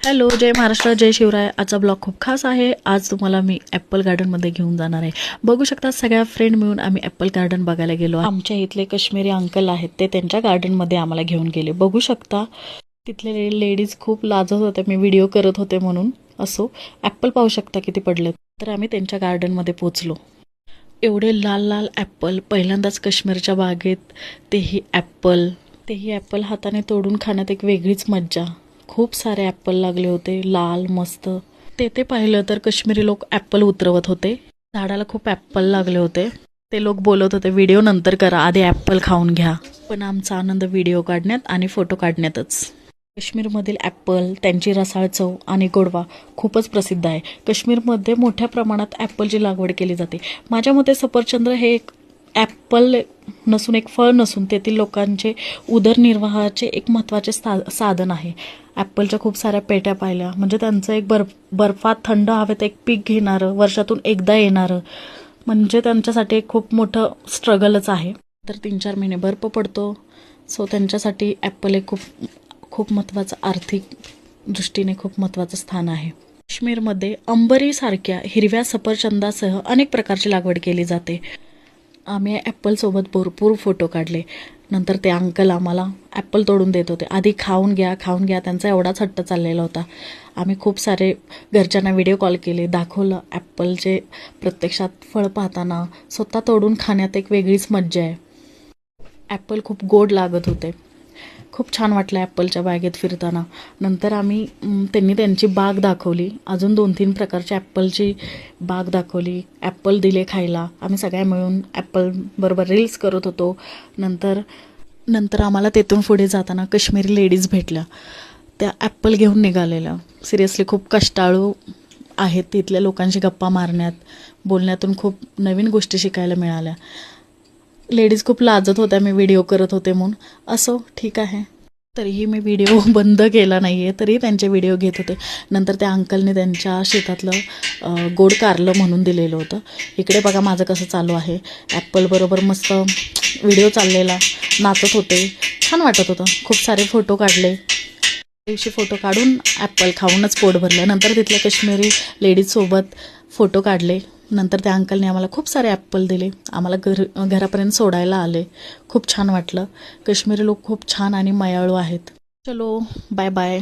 Hello, जय महाराष्ट्र, जय शिवराय. आजचा blog खूप खास आहे. आज तुम्हाला मी ॲपल गार्डनमध्ये घेऊन जाणार आहे. बघू शकता सगळ्या फ्रेंड मिळून आम्ही ॲपल गार्डन बघायला गेलो. आमच्या इथले काश्मीरी अंकल आहेत, ते त्यांच्या गार्डनमध्ये आम्हाला घेऊन गेले. बघू शकता तिथले लेडीज खूप लाजत होत्या मी व्हिडिओ करत होते म्हणून. असो, ॲपल पाहू शकता किती पडलेत. तर आम्ही त्यांच्या गार्डनमध्ये पोहोचलो. एवढे लाल लाल ॲपल पहिल्यांदाच काश्मीरच्या बागेत. तेही ॲपल हाताने तोडून खाण्यात एक वेगळीच मज्जा. खूप सारे ॲपल लागले होते, लाल मस्त. ते पाहिलं तर काश्मीरी लोक ॲपल उतरवत होते. झाडाला खूप ॲपल लागले होते. ते लोक बोलत होते व्हिडिओ नंतर करा, आधी ॲपल खाऊन घ्या. पण आमचा आनंद व्हिडिओ काढण्यात आणि फोटो काढण्यातच. काश्मीरमधील ॲपल, त्यांची रसाळ चव आणि गोडवा खूपच प्रसिद्ध आहे. काश्मीरमध्ये मोठ्या प्रमाणात ॲपलची लागवड केली जाते. माझ्या मते सफरचंद हे एक ॲपल नसून, एक फळ नसून, तेथील लोकांचे उदरनिर्वाहाचे एक महत्त्वाचे साधन आहे. ॲपलच्या खूप साऱ्या पेट्या पाहिल्या, म्हणजे त्यांचं एक बर्फात थंड हवेत एक पीक घेणारं, वर्षातून एकदा येणारं, म्हणजे त्यांच्यासाठी एक खूप मोठं स्ट्रगलच आहे. तर 3-4 महिने बर्फ पडतो. सो त्यांच्यासाठी ॲपल एक खूप खूप महत्त्वाचं, आर्थिक दृष्टीने खूप महत्त्वाचं स्थान आहे. काश्मीरमध्ये अंबरीसारख्या हिरव्या सफरचंदासह अनेक प्रकारची लागवड केली जाते. आम्ही ॲपलसोबत भरपूर फोटो काढले. नंतर ते अंकल आम्हाला ॲपल तोडून देत होते. आधी खाऊन घ्या, खाऊन घ्या, त्यांचा एवढाच हट्ट चाललेला होता. आम्ही खूप सारे घरच्यांना व्हिडिओ कॉल केले, दाखवलं ॲपलचे प्रत्यक्षात फळ पाहताना. स्वतः तोडून खाण्यात एक वेगळीच मज्जा आहे. ॲपल खूप गोड लागत होते. खूप छान वाटलं ॲपलच्या बागेत फिरताना. नंतर त्यांनी त्यांची बाग दाखवली. अजून 2-3 प्रकारच्या ॲपलची बाग दाखवली. ॲपल दिले खायला. आम्ही सगळ्या मिळून ॲपलबरोबर रील्स करत होतो. नंतर आम्हाला तेथून पुढे जाताना काश्मीरी लेडीज भेटल्या. त्या ॲपल घेऊन निघालेल्या. सिरियसली खूप कष्टाळू आहेत. तिथल्या लोकांशी गप्पा मारण्यात, बोलण्यातून खूप नवीन गोष्टी शिकायला मिळाल्या. लेडीज खूप लाजत होत्या मी व्हिडिओ करत होते म्हणून. असो, ठीक आहे. तरीही मी व्हिडिओ बंद केला नाही आहे, तरीही त्यांचे व्हिडिओ घेत होते. नंतर त्या अंकलने त्यांच्या शेतातलं गोड कारलं म्हणून दिलेलं होतं. इकडे बघा माझं कसं चालू आहे. ॲपलबरोबर मस्त व्हिडिओ चाललेला, नाचत होते, छान वाटत होतं. खूप सारे फोटो काढले. दिवशी फोटो काढून ॲपल खाऊनच पोट भरलं. नंतर तिथल्या काश्मीरी लेडीजसोबत फोटो काढले. नंतर त्या अंकलने आम्हाला खूप सारे ॲपल दिले. आम्हाला घरापर्यंत सोडायला आले. खूप छान वाटलं. काश्मीरी लोक खूप छान आणि मायाळू आहेत. चलो, बाय बाय.